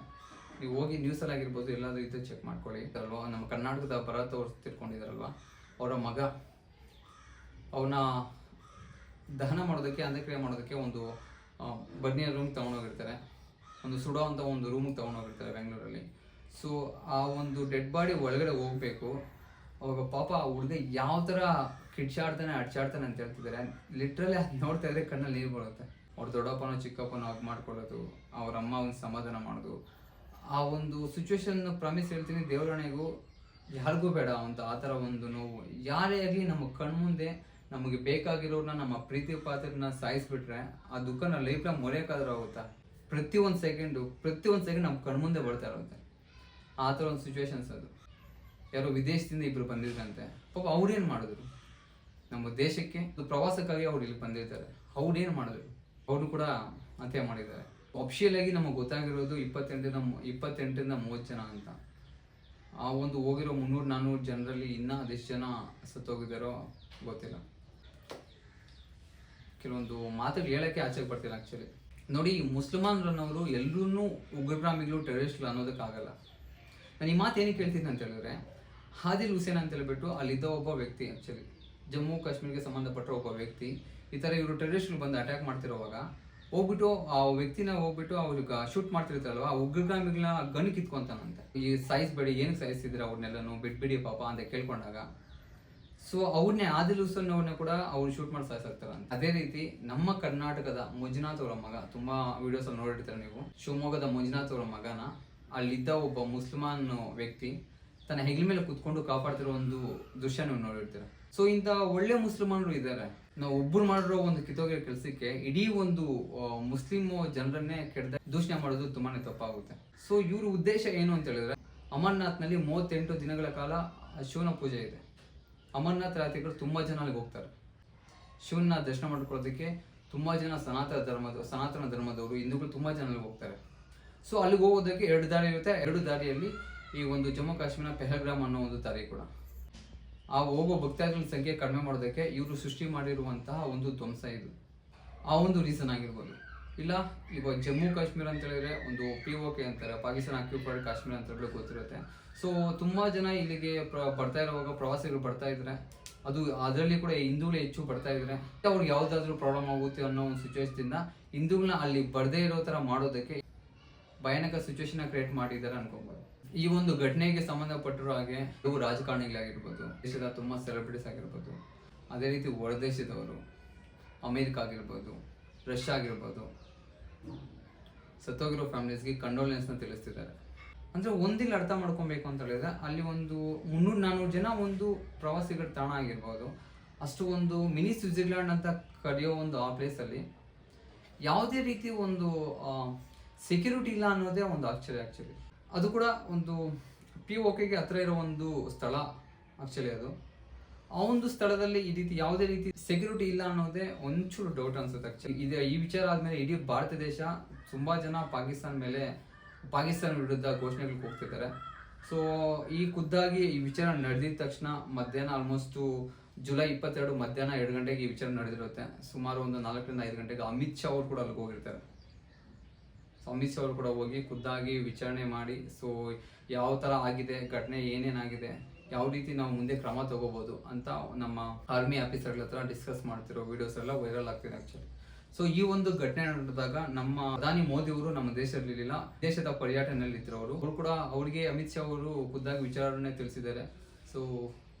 S1: ನೀವು ಹೋಗಿ ನ್ಯೂಸಲ್ಲಿ ಆಗಿರ್ಬೋದು ಎಲ್ಲಾದರೂ ಇದು ಚೆಕ್ ಮಾಡ್ಕೊಳ್ಳಿ ಅಲ್ವಾ, ನಮ್ಮ ಕರ್ನಾಟಕದ ಭರತ್ ಅವ್ರು ತಿಳ್ಕೊಂಡಿದ್ದಾರಲ್ವ, ಅವರ ಮಗ ಅವನ ದಹನ ಮಾಡೋದಕ್ಕೆ, ಅಂತ್ಯಕ್ರಿಯೆ ಮಾಡೋದಕ್ಕೆ ಒಂದು ಬನ್ನಿಯ ರೂಮ್ ತೊಗೊಂಡೋಗಿರ್ತಾರೆ, ಒಂದು ಸುಡೋ ಅಂತ ಒಂದು ರೂಮಿಗೆ ತೊಗೊಂಡೋಗಿರ್ತಾರೆ ಬೆಂಗಳೂರಲ್ಲಿ. ಸೊ ಆ ಒಂದು ಡೆಡ್ ಬಾಡಿ ಒಳಗಡೆ ಹೋಗಬೇಕು. ಅವಾಗ ಪಾಪ ಆ ಹುಡುಗ ಯಾವ ಥರ ಕಿಡ್ಚಾಡ್ತಾನೆ ಅಡ್ಚಾಡ್ತಾನೆ ಅಂತ ಹೇಳ್ತಿದ್ದಾರೆ. ಲಿಟ್ರಲಿ ಅದು ನೋಡ್ತಾ ಇದ್ರೆ ಕಣ್ಣಲ್ಲಿ ನೀರು ಬರುತ್ತೆ. ಅವ್ರ ದೊಡ್ಡಪ್ಪನೋ ಚಿಕ್ಕಪ್ಪನೋ ಆಗಿ ಮಾಡ್ಕೊಳ್ಳೋದು, ಅವ್ರ ಅಮ್ಮ ಒಂದು ಸಮಾಧಾನ ಮಾಡೋದು, ಆ ಒಂದು ಸಿಚುವೇಶನ್ ಪ್ರಾಮಿಸ್ ಹೇಳ್ತೀನಿ ದೇವರಣೆಗೂ ಯಾರಿಗೂ ಬೇಡ ಅಂತ. ಆ ಥರ ಒಂದು ನೋವು ಯಾರೇ ಆಗಲಿ ನಮ್ಮ ಕಣ್ಮುಂದೆ ನಮಗೆ ಬೇಕಾಗಿರೋರನ್ನ, ನಮ್ಮ ಪ್ರೀತಿ ಪಾತ್ರನ ಸಾಯಿಸ್ಬಿಟ್ರೆ ಆ ದುಃಖನ ಲೈಫ್ನ ಮೊರೆಯೋಕ್ಕಾದ್ರೂ ಆಗುತ್ತಾ? ಪ್ರತಿಯೊಂದು ಸೆಕೆಂಡ್ ನಮ್ಮ ಕಣ್ಮುಂದೆ ಬರ್ತಾ ಇರುತ್ತೆ. ಆ ಥರ ಒಂದು ಸಿಚುವೇಶನ್ಸ್ ಅದು. ಯಾರೋ ವಿದೇಶದಿಂದ ಇಬ್ಬರು ಬಂದಿದ್ರಂತೆ. ಪಾಪ ಅವ್ರೇನು ಮಾಡಿದ್ರು, ನಮ್ಮ ದೇಶಕ್ಕೆ ಪ್ರವಾಸಕ್ಕಾಗಿ ಅವ್ರು ಇಲ್ಲಿ ಬಂದಿರ್ತಾರೆ, ಅವ್ರೇನು ಮಾಡಿದ್ರು, ಅವರು ಕೂಡ ಹತ್ಯೆ ಮಾಡಿದ್ದಾರೆ. ಅಫಿಷಿಯಲ್ ಆಗಿ ನಮಗೆ ಗೊತ್ತಾಗಿರೋದು 28ರಿಂದ 30 ಜನ ಅಂತ. ಆ ಒಂದು ಹೋಗಿರೋ 300-400 ಜನರಲ್ಲಿ ಇನ್ನೂ ಅದೆಷ್ಟು ಜನ ಸತ್ತೋಗಿದ್ದಾರೋ ಗೊತ್ತಿಲ್ಲ. ಕೆಲವೊಂದು ಮಾತುಗಳು ಹೇಳೋಕ್ಕೆ ಆಚೆಗೆ ಬರ್ತಿಲ್ಲ ಆ್ಯಕ್ಚುಲಿ. ನೋಡಿ, ಮುಸಲ್ಮಾನರನ್ನವರು ಎಲ್ಲರೂ ಉಗ್ರಗಾಮಿಗಳು ಟೆರರಿಸ್ಟ್ಗಳು ಅನ್ನೋದಕ್ಕಾಗಲ್ಲ. ನಾನು ಈ ಮಾತು ಏನಕ್ಕೆ ಹೇಳ್ತೀನಿ ಅಂತ ಹೇಳಿದ್ರೆ, ಆದಿಲ್ ಹುಸೇನ್ ಅಂತ ಹೇಳ್ಬಿಟ್ಟು ಅಲ್ಲಿದ್ದ ಒಬ್ಬ ವ್ಯಕ್ತಿ, ಆ್ಯಕ್ಚುಲಿ ಜಮ್ಮು ಕಾಶ್ಮೀರ್ಗೆ ಸಂಬಂಧಪಟ್ಟ ಒಬ್ಬ ವ್ಯಕ್ತಿ, ಈ ಥರ ಇವರು ಟೆರರಿಸ್ಟ್ಗಳು ಬಂದು ಅಟ್ಯಾಕ್ ಮಾಡ್ತಿರೋವಾಗ ಹೋಗ್ಬಿಟ್ಟು ಆ ವ್ಯಕ್ತಿನ ಹೋಗ್ಬಿಟ್ಟು ಅವ್ರಿಗೆ ಶೂಟ್ ಮಾಡ್ತಿರ್ತಾರಲ್ವ, ಆ ಉಗ್ರಗಾಮಿಗಳನ್ನ ಗನ್ ಕಿತ್ಕೊಂತಾನಂತೆ. ಈ ಸಾಯಿಸ್ಬೇಡಿ, ಏನಕ್ಕೆ ಸಾಯಿಸಿದ್ರೆ ಅವ್ರನ್ನೆಲ್ಲನೂ ಬಿಟ್ಬಿಡಿ ಪಾಪ ಅಂತ ಕೇಳ್ಕೊಂಡಾಗ, ಸೊ ಅವ್ರನ್ನೇ ಆದಿಲ್ ಹುಸೇನ್ ಅವ್ರನ್ನ ಕೂಡ ಅವ್ರು ಶೂಟ್ ಮಾಡಿ ಸಾಯಿಸಾಕ್ತಾರಂತೆ. ಅದೇ ರೀತಿ ನಮ್ಮ ಕರ್ನಾಟಕದ ಮಂಜುನಾಥ್ ಅವರ ಮಗ, ತುಂಬಾ ವಿಡಿಯೋಸ್ ಅಲ್ಲಿ ನೋಡಿರ್ತಾರೆ ನೀವು, ಶಿವಮೊಗ್ಗದ ಮಂಜುನಾಥ್ ಅವರ ಮಗನ ಅಲ್ಲಿದ್ದ ಒಬ್ಬ ಮುಸ್ಲ್ಮಾನ್ ವ್ಯಕ್ತಿ ತನ್ನ ಹೆಗಲ ಮೇಲೆ ಕುತ್ಕೊಂಡು ಕಾಪಾಡ್ತಿರೋ ಒಂದು ದೃಶ್ಯ ನೀವು ನೋಡಿರ್ತೀರ. ಸೊ ಇಂಥ ಒಳ್ಳೆ ಮುಸ್ಲಿಮಾನರು ಇದ್ದಾರೆ. ನಾವು ಒಬ್ಬರು ಮಾಡಿರೋ ಒಂದು ಕಿತ್ತೋಗಿರೋ ಕೆಲಸಕ್ಕೆ ಇಡೀ ಒಂದು ಮುಸ್ಲಿಂ ಜನರನ್ನೇ ಕೆಡ್ದ ದೂಷಣೆ ಮಾಡೋದು ತುಂಬಾನೇ ತಪ್ಪಾಗುತ್ತೆ. ಸೊ ಇವ್ರ ಉದ್ದೇಶ ಏನು ಅಂತ ಹೇಳಿದ್ರೆ, ಅಮರ್ನಾಥ್ನಲ್ಲಿ 38 ದಿನಗಳ ಕಾಲ ಶಿವನ ಪೂಜೆ ಇದೆ. ಅಮರ್ನಾಥ್ ಯಾತ್ರಿಕರು ತುಂಬಾ ಜನ ಅಲ್ಲಿಗೆ ಹೋಗ್ತಾರೆ. ಶಿವನ ದರ್ಶನ ಮಾಡ್ಕೊಳ್ಳೋದಕ್ಕೆ ತುಂಬಾ ಜನ ಸನಾತನ ಧರ್ಮದವರು, ಹಿಂದೂಗಳು ತುಂಬಾ ಜನ ಅಲ್ಲಿಗೆ ಹೋಗ್ತಾರೆ. ಸೊ ಅಲ್ಲಿಗೆ ಹೋಗೋದಕ್ಕೆ 2 ದಾರಿ ಇರುತ್ತೆ. 2 ದಾರಿಯಲ್ಲಿ ಈ ಒಂದು ಜಮ್ಮು ಕಾಶ್ಮೀರ ಪೆಹಲ್ಗಾಮ್ ಅನ್ನೋ ಒಂದು ದಾರಿ ಕೂಡ. ಆ ಹೋಗೋ ಭಕ್ತಾದಿಗಳ ಸಂಖ್ಯೆ ಕಡಿಮೆ ಮಾಡೋದಕ್ಕೆ ಇವರು ಸೃಷ್ಟಿ ಮಾಡಿರುವಂತಹ ಒಂದು ಧ್ವಂಸ ಇದು. ಆ ಒಂದು ರೀಸನ್ ಆಗಿರ್ಬೋದು. ಇಲ್ಲ ಇವಾಗ ಜಮ್ಮು ಕಾಶ್ಮೀರ ಅಂತ ಹೇಳಿದ್ರೆ ಒಂದು POK ಅಂತಾರೆ, ಪಾಕಿಸ್ತಾನ ಆಕ್ಯುಪೈಡ್ ಕಾಶ್ಮೀರ ಅಂತ ಹೇಳಿ ಗೊತ್ತಿರುತ್ತೆ. ಸೊ ತುಂಬಾ ಜನ ಇಲ್ಲಿಗೆ ಬರ್ತಾ ಇರುವಾಗ ಪ್ರವಾಸಿಗರು ಬರ್ತಾ ಇದ್ರೆ, ಅದು ಅದರಲ್ಲಿ ಕೂಡ ಹಿಂದೂಗಳೇ ಹೆಚ್ಚು ಬರ್ತಾ ಇದ್ರೆ ಅವ್ರಿಗೆ ಯಾವ್ದಾದ್ರು ಪ್ರಾಬ್ಲಮ್ ಆಗುತ್ತೆ ಅನ್ನೋ ಒಂದು ಸಿಚುವೇಶನ್ ಹಿಂದೂಗಳನ್ನ ಅಲ್ಲಿ ಬರ್ದೇ ಇರೋ ತರ ಮಾಡೋದಕ್ಕೆ ಭಯಾನಕ ಸಿಚುವೇಶನ್ ಕ್ರಿಯೇಟ್ ಮಾಡಿದ್ದಾರೆ ಅನ್ಕೋಬಹುದು. ಈ ಒಂದು ಘಟನೆಗೆ ಸಂಬಂಧಪಟ್ಟಿರೋ ಹಾಗೆ ಇವು ರಾಜಕಾರಣಿಗಳಾಗಿರ್ಬೋದು, ದೇಶದ ತುಂಬಾ ಸೆಲೆಬ್ರಿಟೀಸ್ ಆಗಿರ್ಬೋದು, ಅದೇ ರೀತಿ ಹೊರದೇಶದವರು, ಅಮೇರಿಕ ಆಗಿರ್ಬೋದು, ರಷ್ಯಾ ಆಗಿರ್ಬೋದು, ಸತ್ತೋಗಿರೋ ಫ್ಯಾಮಿಲೀಸ್ಗೆ ಕಂಡೋಲೆನ್ಸ್ನ ತಿಳಿಸ್ತಿದ್ದಾರೆ. ಅಂದರೆ ಒಂದಿಲ್ಲಿ ಅರ್ಥ ಮಾಡ್ಕೊಬೇಕು ಅಂತ ಹೇಳಿದ್ರೆ, ಅಲ್ಲಿ ಒಂದು 300-400 ಜನ ಒಂದು ಪ್ರವಾಸಿಗರ ತಾಣ ಆಗಿರ್ಬೋದು, ಅಷ್ಟು ಒಂದು ಮಿನಿ ಸ್ವಿಟ್ಜರ್ಲ್ಯಾಂಡ್ ಅಂತ ಕರೆಯೋ ಒಂದು ಆ ಪ್ಲೇಸಲ್ಲಿ ಯಾವುದೇ ರೀತಿ ಒಂದು ಸೆಕ್ಯೂರಿಟಿ ಇಲ್ಲ ಅನ್ನೋದೇ ಒಂದು ಆಶ್ಚರ್ಯ. ಅದು ಕೂಡ ಒಂದು POKಗೆ ಹತ್ರ ಇರೋ ಒಂದು ಸ್ಥಳ ಆಕ್ಚುಲಿ. ಅದು ಆ ಒಂದು ಸ್ಥಳದಲ್ಲಿ ಈ ರೀತಿ ಯಾವುದೇ ರೀತಿ ಸೆಕ್ಯೂರಿಟಿ ಇಲ್ಲ ಅನ್ನೋದೇ ಒಂಚೂರು ಡೌಟ್ ಅನ್ಸುತ್ತೆ ಆಕ್ಚುಲಿ. ಈ ವಿಚಾರ ಆದ್ಮೇಲೆ ಇಡೀ ಭಾರತ ದೇಶ ತುಂಬಾ ಜನ ಪಾಕಿಸ್ತಾನ ವಿರುದ್ಧ ಘೋಷಣೆಗಳಿಗೆ ಹೋಗ್ತಿದ್ದಾರೆ. ಸೊ ಈ ಖುದ್ದಾಗಿ ಈ ವಿಚಾರ ನಡೆದಿದ ತಕ್ಷಣ ಮಧ್ಯಾಹ್ನ ಆಲ್ಮೋಸ್ಟ್ ಜುಲೈ 22 ಮಧ್ಯಾಹ್ನ 2 ಗಂಟೆಗೆ ಈ ವಿಚಾರ ನಡೆದಿರುತ್ತೆ. ಸುಮಾರು ಒಂದು 4ರಿಂದ 5 ಗಂಟೆಗೆ ಅಮಿತ್ ಶಾ ಅವರು ಕೂಡ ಅಲ್ಲಿಗೆ ಹೋಗಿರ್ತಾರೆ. ಅಮಿತ್ ಶಾ ಅವರು ಕೂಡ ಹೋಗಿ ಖುದ್ದಾಗಿ ವಿಚಾರಣೆ ಮಾಡಿ, ಸೊ ಯಾವ ತರ ಆಗಿದೆ ಘಟನೆ, ಏನೇನಾಗಿದೆ, ಯಾವ ರೀತಿ ನಾವು ಮುಂದೆ ಕ್ರಮ ತಗೋಬಹುದು ಅಂತ ನಮ್ಮ ಆರ್ಮಿ ಆಫೀಸರ್ಗಳ ಹತ್ರ ಡಿಸ್ಕಸ್ ಮಾಡ್ತಿರೋ ವಿಡಿಯೋಸ್ ಎಲ್ಲ ವೈರಲ್ ಆಗ್ತಿದೆ ಆಕ್ಚುಲಿ. ಸೊ ಈ ಒಂದು ಘಟನೆ ನಡೆದಾಗ ನಮ್ಮ ಪ್ರಧಾನಿ ಮೋದಿ ಅವರು ನಮ್ಮ ದೇಶದಲ್ಲಿಲ್ಲ, ದೇಶದ ಪರ್ಯಟನೆಯಲ್ಲಿ ಇದ್ರವರು ಕೂಡ ಅವರಿಗೆ ಅಮಿತ್ ಶಾ ಅವರು ಖುದ್ದಾಗಿ ವಿಚಾರಣೆ ತಿಳಿಸಿದ್ದಾರೆ. ಸೊ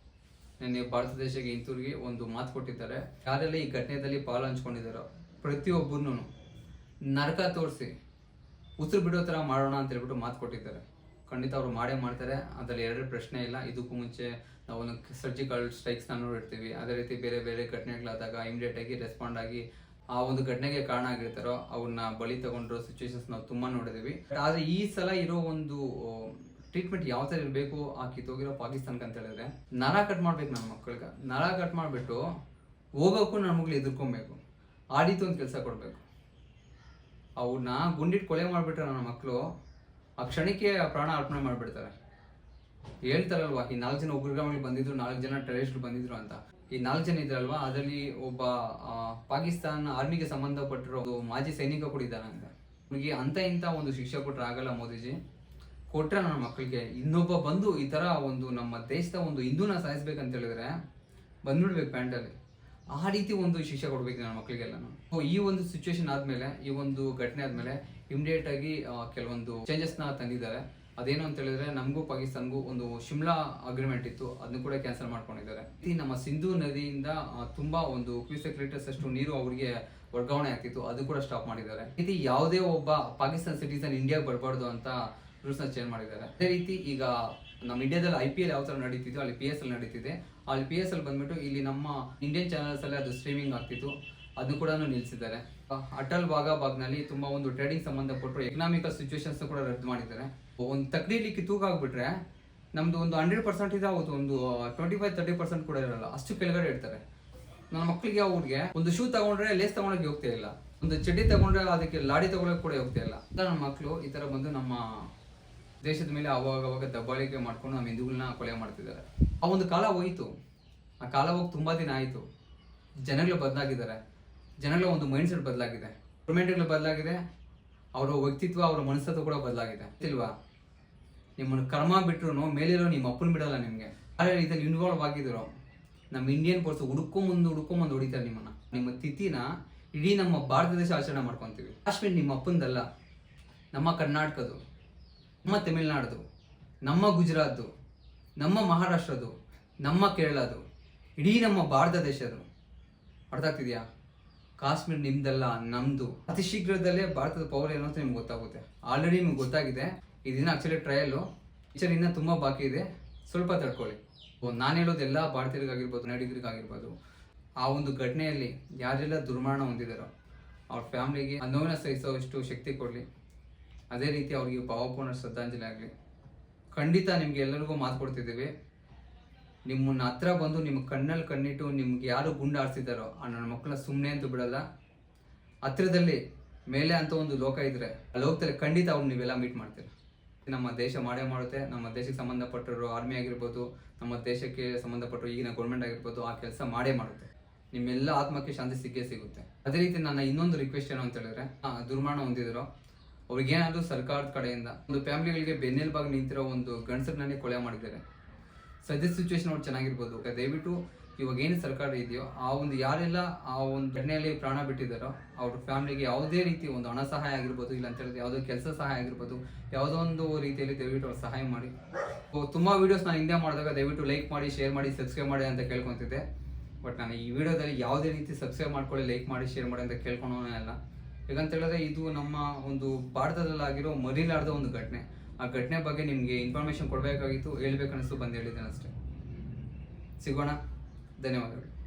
S1: ನಿನ್ನೆ ಭಾರತ ದೇಶಕ್ಕೆ ಹಿಂತಿರುಗಿ ಒಂದು ಮಾತು ಕೊಟ್ಟಿದ್ದಾರೆ. ಯಾರೆಲ್ಲ ಈ ಘಟನೆಯಲ್ಲಿ ಪಾಲು ಹಂಚ್ಕೊಂಡಿದ್ದಾರೋ ಪ್ರತಿಯೊಬ್ಬರನ್ನು ನರಕ ತೋರಿಸಿ ಉಸಿರು ಬಿಡೋ ಥರ ಮಾಡೋಣ ಅಂತ ಹೇಳ್ಬಿಟ್ಟು ಮಾತು ಕೊಟ್ಟಿದ್ದಾರೆ. ಖಂಡಿತ ಅವರು ಮಾಡೇ ಮಾಡ್ತಾರೆ, ಅದರಲ್ಲಿ 2 ಪ್ರಶ್ನೆ ಇಲ್ಲ. ಇದಕ್ಕೂ ಮುಂಚೆ ನಾವು ಒಂದು ಸರ್ಜಿಕಲ್ ಸ್ಟ್ರೈಕ್ಸ್ನ ನೋಡಿರ್ತೀವಿ. ಅದೇ ರೀತಿ ಬೇರೆ ಬೇರೆ ಘಟನೆಗಳಾದಾಗ ಇಮಿಡಿಯೇಟ್ ಆಗಿ ರೆಸ್ಪಾಂಡ್ ಆಗಿ ಆ ಒಂದು ಘಟನೆಗೆ ಕಾರಣ ಆಗಿರ್ತಾರೋ ಅವ್ರನ್ನ ಬಲಿ ತಗೊಂಡಿರೋ ಸಿಚುವೇಶನ್ಸ್ ನಾವು ತುಂಬಾ ನೋಡಿದೀವಿ. ಆದ್ರೆ ಈ ಸಲ ಇರೋ ಒಂದು ಟ್ರೀಟ್ಮೆಂಟ್ ಯಾವ ತರ ಇರಬೇಕು ಆ ಕಿತ್ತೋಗಿರೋ ಪಾಕಿಸ್ತಾನಕ್ಕೆ ಅಂತ ಹೇಳಿದ್ರೆ, ನರ ಕಟ್ ಮಾಡ್ಬೇಕು ನನ್ನ ಮಕ್ಕಳಿಗೆ. ನರ ಕಟ್ ಮಾಡಿಬಿಟ್ಟು ಹೋಗೋಕ್ಕೂ ನನ್ನ ಮಗಳು ಎದುರ್ಕೊಬೇಕು, ಆಡಿತು ಒಂದು ಕೆಲಸ ಕೊಡಬೇಕು. ಅವ್ರನ್ನ ಗುಂಡಿಟ್ಟು ಕೊಲೆ ಮಾಡಿಬಿಟ್ರೆ ನನ್ನ ಮಕ್ಕಳು ಆ ಕ್ಷಣಕ್ಕೆ ಪ್ರಾಣ ಅರ್ಪಣೆ ಮಾಡಿಬಿಡ್ತಾರೆ. ಹೇಳ್ತಾರಲ್ವಾ, ಈ 4 ಜನ ಉಗ್ರಗಾಮಿಗಳು ಬಂದಿದ್ರು, 4 ಜನ ಟೆರರಿಸ್ಟ್ಗಳು ಬಂದಿದ್ರು ಅಂತ. ಈ 4 ಜನ ಇದ್ರಲ್ವಾ, ಅದರಲ್ಲಿ ಒಬ್ಬ ಪಾಕಿಸ್ತಾನ ಆರ್ಮಿಗೆ ಸಂಬಂಧಪಟ್ಟಿರೋ ಮಾಜಿ ಸೈನಿಕ ಕೂಡ ಇದ್ದಾನೆ ಅಂತ. ಅವ್ರಿಗೆ ಅಂತ ಇಂಥ ಒಂದು ಶಿಕ್ಷೆ ಕೊಟ್ರೆ ಆಗಲ್ಲ ಮೋದಿಜಿ. ಕೊಟ್ರೆ ನನ್ನ ಮಕ್ಕಳಿಗೆ ಇನ್ನೊಬ್ಬ ಬಂದು ಈ ತರ ಒಂದು ನಮ್ಮ ದೇಶದ ಒಂದು ಹಿಂದೂನ ಸಾಯಿಸ್ಬೇಕಂತ ಹೇಳಿದ್ರೆ ಬಂದ್ಬಿಡ್ಬೇಕು ಪ್ಯಾಂಟಲ್ಲಿ. ಆ ರೀತಿ ಒಂದು ಶಿಕ್ಷೆ ಕೊಡ್ಬೇಕು ನನ್ನ ಮಕ್ಕಳಿಗೆಲ್ಲ. ಈ ಒಂದು ಸಿಚುವೇಶನ್ ಆದ್ಮೇಲೆ, ಈ ಒಂದು ಘಟನೆ ಆದ್ಮೇಲೆ ಇಮಿಡಿಯೇಟ್ ಆಗಿ ಕೆಲವೊಂದು ಚೇಂಜಸ್ ನ ತಂದಿದ್ದಾರೆ. ಅದೇನು ಅಂತ ಹೇಳಿದ್ರೆ, ನಮಗೂ ಪಾಕಿಸ್ತಾನ್ಗೂ ಒಂದು ಶಿಮ್ಲಾ ಅಗ್ರಿಮೆಂಟ್ ಇತ್ತು, ಅದನ್ನು ಕೂಡ ಕ್ಯಾನ್ಸಲ್ ಮಾಡ್ಕೊಂಡಿದ್ದಾರೆ. ಈ ನಮ್ಮ ಸಿಂಧೂ ನದಿಯಿಂದ ತುಂಬಾ ಒಂದು ಕ್ಯೂಸೆಕ್ ಲೀಟರ್ಸ್ ಅಷ್ಟು ನೀರು ಅವರಿಗೆ ವರ್ಗಾವಣೆ ಆಗ್ತಿತ್ತು, ಅದು ಕೂಡ ಸ್ಟಾಪ್ ಮಾಡಿದ್ದಾರೆ. ಇದು ಯಾವುದೇ ಒಬ್ಬ ಪಾಕಿಸ್ತಾನ ಸಿಟಿಸನ್ ಇಂಡಿಯಾಗೆ ಬರಬಾರ್ದು ಅಂತ ರೂಲ್ಸ್ ನ ಚೇಂಜ್ ಮಾಡಿದ್ದಾರೆ. ಅದೇ ರೀತಿ ಈಗ ನಮ್ಮ ಇಂಡಿಯಾದಲ್ಲಿ IPL ಯಾವ ತರ ನಡೀತಿತ್ತು, ಅಲ್ಲಿ PSL ನಡೀತಿದೆ. ಅಲ್ಲಿ PSL ಬಂದ್ಬಿಟ್ಟು ಇಲ್ಲಿ ನಮ್ಮ ಇಂಡಿಯನ್ ಚಾನಲ್ಸ್ ಅಲ್ಲಿ ಅದು ಸ್ಟ್ರೀಮಿಂಗ್ ಆಗ್ತಿತ್ತು, ಅದು ಕೂಡ ನಿಲ್ಲಿಸಿದ್ದಾರೆ. ಅಟಲ್ ಭಾಗ್ನಲ್ಲಿ ತುಂಬಾ ಒಂದು ಟ್ರೇಡಿಂಗ್ ಸಂಬಂಧಪಟ್ಟು ಎಕನಾಮಿಕಲ್ ಸಿಚುವೇಶನ್ಸ್ ಕೂಡ ರದ್ದು ಮಾಡಿದ್ದಾರೆ. ಒಂದು ತಕ್ಲೀಲಿಕ್ಕೆ ತೂಕ ಆಗ್ಬಿಟ್ರೆ ನಮ್ದು ಒಂದು 100% ಇದೆ, ಅವತ್ತು ಒಂದು 25-30% ಕೂಡ ಇರಲ್ಲ, ಅಷ್ಟು ಕೆಳಗಡೆ ಇಡ್ತಾರೆ. ನನ್ನ ಮಕ್ಕಳಿಗೆ ಅವ್ರಿಗೆ ಒಂದು ಶೂ ತಗೊಂಡ್ರೆ ಲೇಸ್ ತಗೊಳಕ್ಕೆ ಹೋಗ್ತಾ ಇಲ್ಲ, ಒಂದು ಚಡ್ಡಿ ತಗೊಂಡ್ರೆ ಅದಕ್ಕೆ ಲಾಡಿ ತಗೊಳಕ್ ಕೂಡ ಹೋಗ್ತಾ ಇಲ್ಲ. ನನ್ನ ಮಕ್ಕಳು ಈ ತರ ಬಂದು ನಮ್ಮ ದೇಶದ ಮೇಲೆ ಅವಾಗ ದಬ್ಬಾಳಿಕೆ ಮಾಡ್ಕೊಂಡು ನಮ್ಮ ಹಿಂದೂಗಳನ್ನ ಕೊಲೆ ಮಾಡ್ತಿದ್ದಾರೆ. ಆ ಒಂದು ಕಾಲ ಹೋಯ್ತು, ಆ ಕಾಲ ಹೋಗಿ ತುಂಬಾ ದಿನ ಆಯ್ತು. ಜನಗಳು ಬದಲಾಗಿದ್ದಾರೆ, ಜನಗಳ ಒಂದು ಮೈಂಡ್ ಸೆಟ್ ಬದಲಾಗಿದೆ, ಗೌರ್ಮೆಂಟ್ಗಳು ಬದಲಾಗಿದೆ, ಅವರ ವ್ಯಕ್ತಿತ್ವ, ಅವರ ಮನಸ್ತತ್ವ ಕೂಡ ಬದಲಾಗಿದೆ. ಇಲ್ವಾ, ನಿಮ್ಮನ್ನು ಕರ್ಮ ಬಿಟ್ರು ಮೇಲಿರೋ ನಿಮ್ಮ ಅಪ್ಪನ ಬಿಡಲ್ಲ ನಿಮ್ಗೆ. ಯಾರು ಇದರಲ್ಲಿ ಇನ್ವಾಲ್ವ್ ಆಗಿದ್ದಾರೋ ನಮ್ಮ ಇಂಡಿಯನ್ ಫೋರ್ಸ್ ಹುಡ್ಕೊಂಬಂದು ಹೊಡಿತಾರೆ ನಿಮ್ಮನ್ನ. ನಿಮ್ಮ ತಿಥಿನ ಇಡೀ ನಮ್ಮ ಭಾರತ ದೇಶ ಆಚರಣೆ ಮಾಡ್ಕೊತೀವಿ. ಕಾಶ್ಮೀರ್ ನಿಮ್ಮ ಅಪ್ಪಂದಲ್ಲ, ನಮ್ಮ ಕರ್ನಾಟಕದ್ದು, ನಮ್ಮ ತಮಿಳ್ನಾಡ್ದು, ನಮ್ಮ ಗುಜರಾತ್ದು, ನಮ್ಮ ಮಹಾರಾಷ್ಟ್ರದ್ದು, ನಮ್ಮ ಕೇರಳದು, ಇಡೀ ನಮ್ಮ ಭಾರತ ದೇಶದ್ದು. ಅರ್ಥ ಆಗ್ತಿದೆಯಾ? ಕಾಶ್ಮೀರ್ ನಿಮ್ದಲ್ಲ, ನಮ್ದು. ಅತಿ ಶೀಘ್ರದಲ್ಲೇ ಭಾರತದ ಪವರ್ ಏನು ಅಂತ ನಿಮ್ಗೆ ಗೊತ್ತಾಗುತ್ತೆ. ಆಲ್ರೆಡಿ ನಿಮ್ಗೆ ಗೊತ್ತಾಗಿದೆ. ಇದನ್ನ ಆಕ್ಚುಲಿ ಟ್ರಯಲ್ಲು ಪಿಕ್ಚರ್ ಇನ್ನೂ ತುಂಬ ಬಾಕಿ ಇದೆ, ಸ್ವಲ್ಪ ತಡ್ಕೊಳ್ಳಿ. ನಾನು ಹೇಳೋದು ಎಲ್ಲ ಭಾರತೀಯರಿಗಾಗಿರ್ಬೋದು, ಕನ್ನಡಿಗರಿಗಾಗಿರ್ಬೋದು, ಆ ಒಂದು ಘಟನೆಯಲ್ಲಿ ಯಾರೆಲ್ಲ ದುರ್ಮರಣ ಹೊಂದಿದಾರೋ ಅವ್ರ ಫ್ಯಾಮ್ಲಿಗೆ ನೋವಿನ ಸಹಿಸೋಷ್ಟು ಶಕ್ತಿ ಕೊಡಲಿ. ಅದೇ ರೀತಿ ಅವ್ರಿಗೆ ಭಾವಪೂರ್ಣ ಶ್ರದ್ಧಾಂಜಲಿ ಆಗಲಿ. ಖಂಡಿತ ನಿಮ್ಗೆ ಎಲ್ಲರಿಗೂ ಮಾತು ಕೊಡ್ತಿದ್ದೀವಿ, ನಿಮ್ಮನ್ನ ಹತ್ರ ಬಂದು ನಿಮ್ಮ ಕಣ್ಣಲ್ಲಿ ಕಣ್ಣಿಟ್ಟು ನಿಮ್ಗೆ ಯಾರು ಗುಂಡು ಆರಿಸಿದಾರೋ ಆ ನನ್ನ ಮಕ್ಕಳನ್ನ ಸುಮ್ಮನೆ ಅಂತೂ ಬಿಡಲ್ಲ. ಹತ್ತಿರದಲ್ಲಿ ಮೇಲೆ ಅಂತ ಒಂದು ಲೋಕ ಇದ್ರೆ ಅಲ್ಲಿ ಹೋಗ್ತಾರೆ, ಖಂಡಿತ ಅವ್ರು ನೀವೆಲ್ಲ ಮೀಟ್ ಮಾಡ್ತೀರ. ನಮ್ಮ ದೇಶ ಮಾಡೇ ಮಾಡುತ್ತೆ. ನಮ್ಮ ದೇಶಕ್ಕೆ ಸಂಬಂಧಪಟ್ಟರು ಆರ್ಮಿ ಆಗಿರ್ಬೋದು, ನಮ್ಮ ದೇಶಕ್ಕೆ ಸಂಬಂಧಪಟ್ಟರು ಈಗಿನ ಗೌರ್ಮೆಂಟ್ ಆಗಿರ್ಬೋದು, ಆ ಕೆಲಸ ಮಾಡೇ ಮಾಡುತ್ತೆ. ನಿಮ್ಮೆಲ್ಲ ಆತ್ಮಕ್ಕೆ ಶಾಂತಿ ಸಿಕ್ಕೇ ಸಿಗುತ್ತೆ. ಅದೇ ರೀತಿ ನನ್ನ ಇನ್ನೊಂದು ರಿಕ್ವೆಸ್ಟ್ ಏನು ಅಂತ ಹೇಳಿದ್ರೆ, ದುರ್ಮರಣ ಹೊಂದಿದ್ರು ಅವ್ರಿಗೇನಾದರೂ ಸರ್ಕಾರದ ಕಡೆಯಿಂದ ಒಂದು ಫ್ಯಾಮಿಲಿಗಳಿಗೆ ಬೆನ್ನೆಲುಬಾಗಿ ನಿಂತಿರೋ ಒಂದು ಗಂಡಸರನ್ನೇ ಕೊಲೆ ಮಾಡಿದ್ದಾರೆ. ಸದ್ಯ ಸಿಚುವೇಶನ್ ಅವ್ರು ಚೆನ್ನಾಗಿರ್ಬೋದು. ದಯವಿಟ್ಟು ಇವಾಗ ಏನು ಸರ್ಕಾರ ಇದೆಯೋ ಆ ಒಂದು ಯಾರೆಲ್ಲ ಆ ಒಂದು ಘಟನೆಯಲ್ಲಿ ಪ್ರಾಣ ಬಿಟ್ಟಿದ್ದಾರೋ ಅವ್ರ ಫ್ಯಾಮಿಲಿಗೆ ಯಾವುದೇ ರೀತಿ ಒಂದು ಹಣ ಸಹಾಯ ಆಗಿರ್ಬೋದು, ಇಲ್ಲ ಅಂತ ಹೇಳಿದ್ರೆ ಯಾವುದೋ ಕೆಲಸ ಸಹಾಯ ಆಗಿರ್ಬೋದು, ಯಾವುದೋ ಒಂದು ರೀತಿಯಲ್ಲಿ ದಯವಿಟ್ಟು ಅವ್ರು ಸಹಾಯ ಮಾಡಿ. ತುಂಬ ವೀಡಿಯೋಸ್ ನಾನು ಹಿಂದೆ ಮಾಡಿದಾಗ ದಯವಿಟ್ಟು ಲೈಕ್ ಮಾಡಿ, ಶೇರ್ ಮಾಡಿ, ಸಬ್ಸ್ಕ್ರೈಬ್ ಮಾಡಿ ಅಂತ ಕೇಳ್ಕೊತಿದ್ದೆ. ಬಟ್ ನಾನು ಈ ವಿಡಿಯೋದಲ್ಲಿ ಯಾವುದೇ ರೀತಿ ಸಬ್ಸ್ಕ್ರೈಬ್ ಮಾಡ್ಕೊಳ್ಳಿ, ಲೈಕ್ ಮಾಡಿ, ಶೇರ್ ಮಾಡಿ ಅಂತ ಕೇಳ್ಕೊಳೋನೇ ಅಲ್ಲ. ಯಾಕಂತ ಹೇಳಿದ್ರೆ ಇದು ನಮ್ಮ ಒಂದು ಭಾರತದಲ್ಲಾಗಿರೋ ಮರಿಲಾರ್ದ ಒಂದು ಘಟನೆ. ಆ ಘಟನೆ ಬಗ್ಗೆ ನಿಮಗೆ ಇನ್ಫಾರ್ಮೇಶನ್ ಕೊಡಬೇಕಾಗಿತ್ತು, ಹೇಳ್ಬೇಕನ್ನಿಸ್ತು, ಬಂದು ಹೇಳಿದ್ದೇನೆ ಅಷ್ಟೇ. ಸಿಗೋಣ, ಧನ್ಯವಾದಗಳು.